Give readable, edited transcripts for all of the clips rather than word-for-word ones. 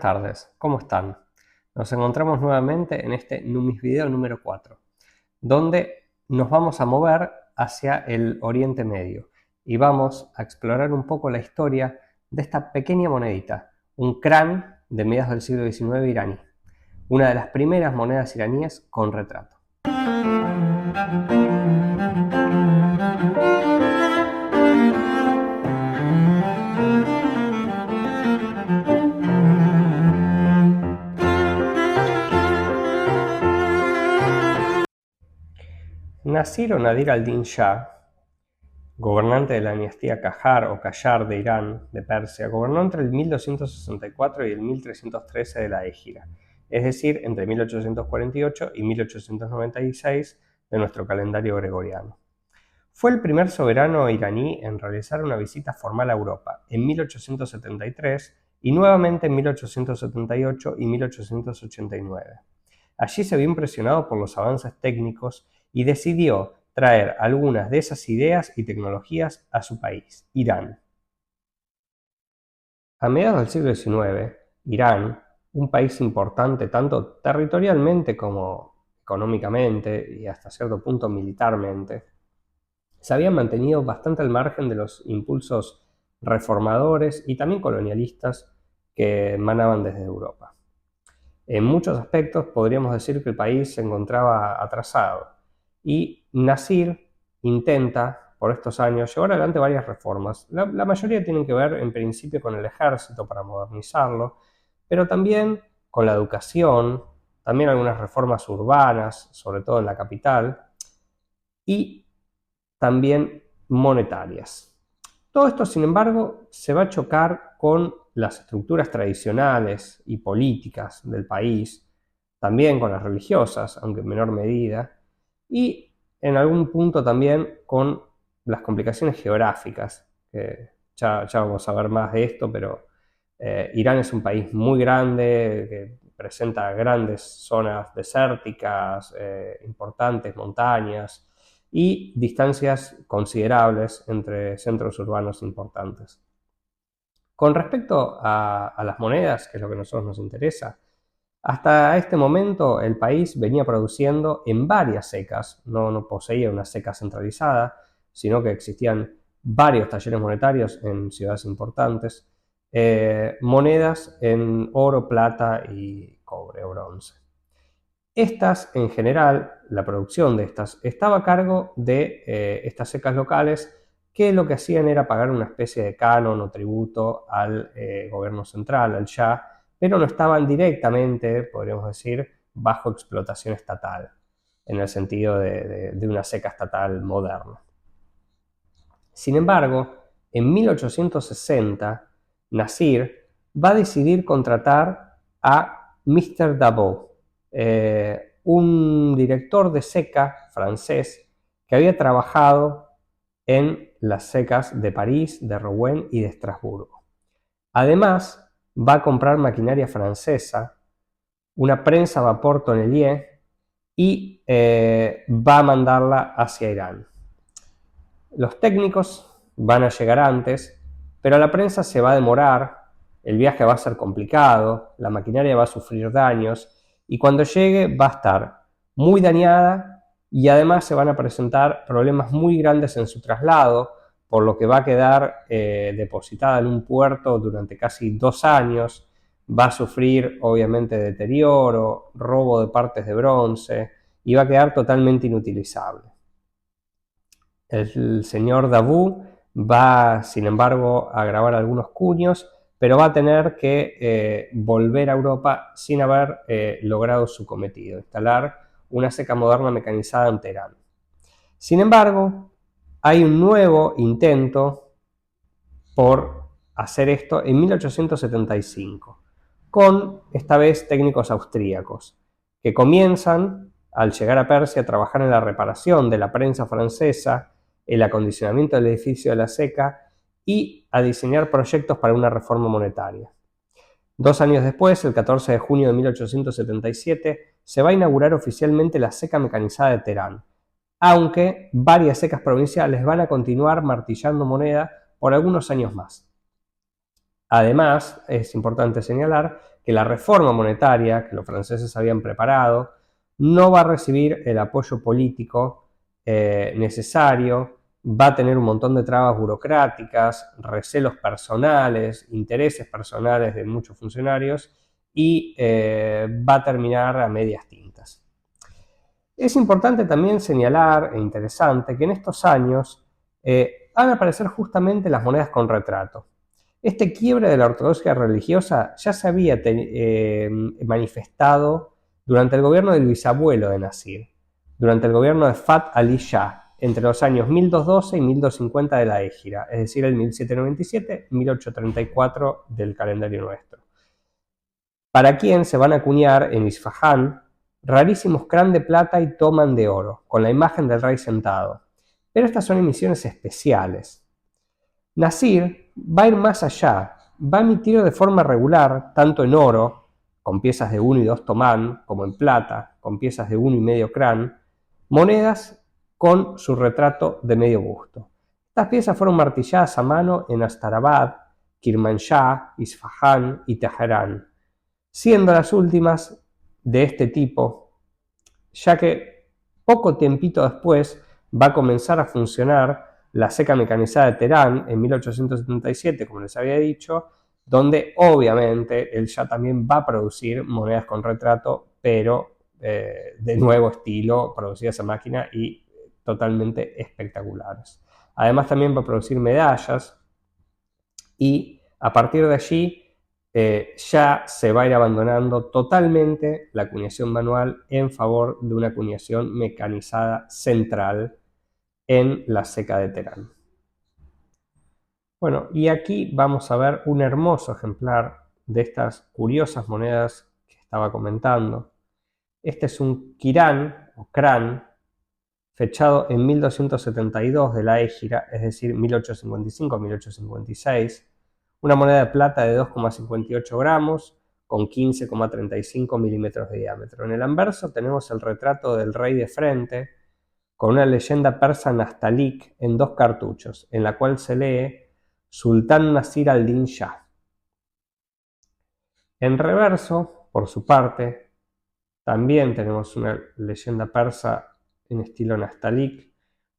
Buenas tardes, ¿cómo están? Nos encontramos nuevamente en este Numis Video número 4, donde nos vamos a mover hacia el Oriente Medio y vamos a explorar un poco la historia de esta pequeña monedita, un crán de mediados del siglo XIX iraní, una de las primeras monedas iraníes con retrato. Nasir o Nadir al-Din Shah, gobernante de la dinastía Qajar o Qajar de Irán, de Persia, gobernó entre el 1264 y el 1313 de la Égira, es decir, entre 1848 y 1896 de nuestro calendario gregoriano. Fue el primer soberano iraní en realizar una visita formal a Europa en 1873 y nuevamente en 1878 y 1889. Allí se vio impresionado por los avances técnicos y decidió traer algunas de esas ideas y tecnologías a su país, Irán. A mediados del siglo XIX, Irán, un país importante tanto territorialmente como económicamente y hasta cierto punto militarmente, se había mantenido bastante al margen de los impulsos reformadores y también colonialistas que emanaban desde Europa. En muchos aspectos podríamos decir que el país se encontraba atrasado y Nasir intenta por estos años llevar adelante varias reformas. La mayoría tienen que ver en principio con el ejército para modernizarlo, pero también con la educación, también algunas reformas urbanas, sobre todo en la capital, y también monetarias. Todo esto, sin embargo, se va a chocar con las estructuras tradicionales y políticas del país, también con las religiosas, aunque en menor medida, y en algún punto también con las complicaciones geográficas, que ya vamos a ver más de esto, pero Irán es un país muy grande, que presenta grandes zonas desérticas, importantes montañas, y distancias considerables entre centros urbanos importantes. Con respecto a las monedas, que es lo que a nosotros nos interesa, hasta este momento el país venía produciendo en varias secas, no poseía una seca centralizada, sino que existían varios talleres monetarios en ciudades importantes, monedas en oro, plata y cobre o bronce. Estas, en general, la producción de estas estaba a cargo de estas secas locales, que lo que hacían era pagar una especie de canon o tributo al gobierno central, al Shah, pero no estaban directamente, podríamos decir, bajo explotación estatal, en el sentido de una seca estatal moderna. Sin embargo, en 1860, Nasir va a decidir contratar a Mr. Dabo, un director de seca francés que había trabajado en las secas de París, de Rouen y de Estrasburgo. Además, va a comprar maquinaria francesa, una prensa a vapor Tonnelier y va a mandarla hacia Irán. Los técnicos van a llegar antes, pero la prensa se va a demorar, el viaje va a ser complicado, la maquinaria va a sufrir daños y cuando llegue va a estar muy dañada y además se van a presentar problemas muy grandes en su traslado, por lo que va a quedar depositada en un puerto durante casi 2 años, va a sufrir obviamente deterioro, robo de partes de bronce y va a quedar totalmente inutilizable. El señor Davout va, sin embargo, a grabar algunos cuños, pero va a tener que volver a Europa sin haber logrado su cometido, instalar una seca moderna mecanizada en Teherán. Sin embargo, hay un nuevo intento por hacer esto en 1875, con esta vez técnicos austríacos, que comienzan, al llegar a Persia, a trabajar en la reparación de la prensa francesa, el acondicionamiento del edificio de la seca y a diseñar proyectos para una reforma monetaria. 2 años después, el 14 de junio de 1877, se va a inaugurar oficialmente la seca mecanizada de Teherán, aunque varias secas provinciales van a continuar martillando moneda por algunos años más. Además, es importante señalar que la reforma monetaria que los franceses habían preparado no va a recibir el apoyo político necesario, va a tener un montón de trabas burocráticas, recelos personales, intereses personales de muchos funcionarios y va a terminar a medias tintas. Es importante también señalar e interesante que en estos años van a aparecer justamente las monedas con retrato. Este quiebre de la ortodoxia religiosa ya se había manifestado durante el gobierno del bisabuelo de Nasir, durante el gobierno de Fath Ali Shah, entre los años 1212 y 1250 de la Égira, es decir, el 1797-1834 del calendario nuestro, para quien se van a acuñar en Isfahán rarísimos crán de plata y toman de oro, con la imagen del rey sentado. Pero estas son emisiones especiales. Nasir va a ir más allá, va a emitir de forma regular, tanto en oro, con piezas de 1 y 2 tomán, como en plata, con piezas de 1 y medio crán, monedas con su retrato de medio busto. Estas piezas fueron martilladas a mano en Astarabad, Kirmanshah, Isfahán y Teherán, siendo las últimas de este tipo, ya que poco tiempito después va a comenzar a funcionar la ceca mecanizada de Teherán en 1877, como les había dicho, donde obviamente él ya también va a producir monedas con retrato, pero de nuevo estilo, producidas a máquina y totalmente espectaculares. Además también va a producir medallas y a partir de allí ya se va a ir abandonando totalmente la acuñación manual en favor de una acuñación mecanizada central en la ceca de Teherán. Bueno, y aquí vamos a ver un hermoso ejemplar de estas curiosas monedas que estaba comentando. Este es un Quirán o Crán, fechado en 1272 de la Égira, es decir, 1855-1856, una moneda de plata de 2,58 gramos con 15,35 milímetros de diámetro. En el anverso tenemos el retrato del rey de frente con una leyenda persa Nastalik en 2 cartuchos, en la cual se lee Sultán Nasir al-Din Shah. En reverso, por su parte, también tenemos una leyenda persa en estilo Nastalik,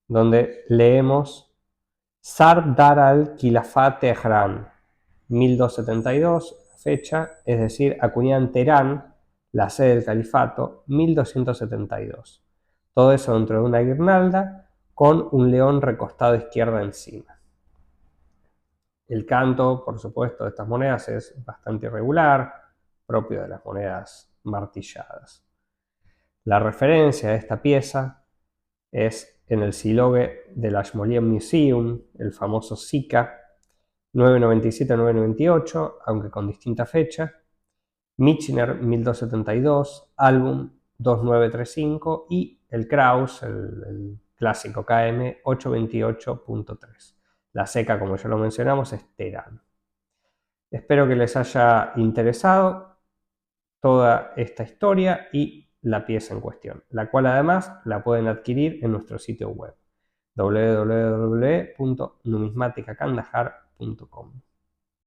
donde leemos Sardar al-Khilafat Teherán, 1272, fecha, es decir, acuñada en Teherán, la sede del califato, 1272. Todo eso dentro de una guirnalda con un león recostado a izquierda encima. El canto, por supuesto, de estas monedas es bastante irregular, propio de las monedas martilladas. La referencia de esta pieza es en el silogue del Ashmolean Museum, el famoso SICA, 997-998, aunque con distinta fecha, Michener 1272, álbum 2935 y el Kraus, el clásico KM 828.3. La ceca, como ya lo mencionamos, es Teherán. Espero que les haya interesado toda esta historia y la pieza en cuestión, la cual además la pueden adquirir en nuestro sitio web www.numismaticakandahar.com.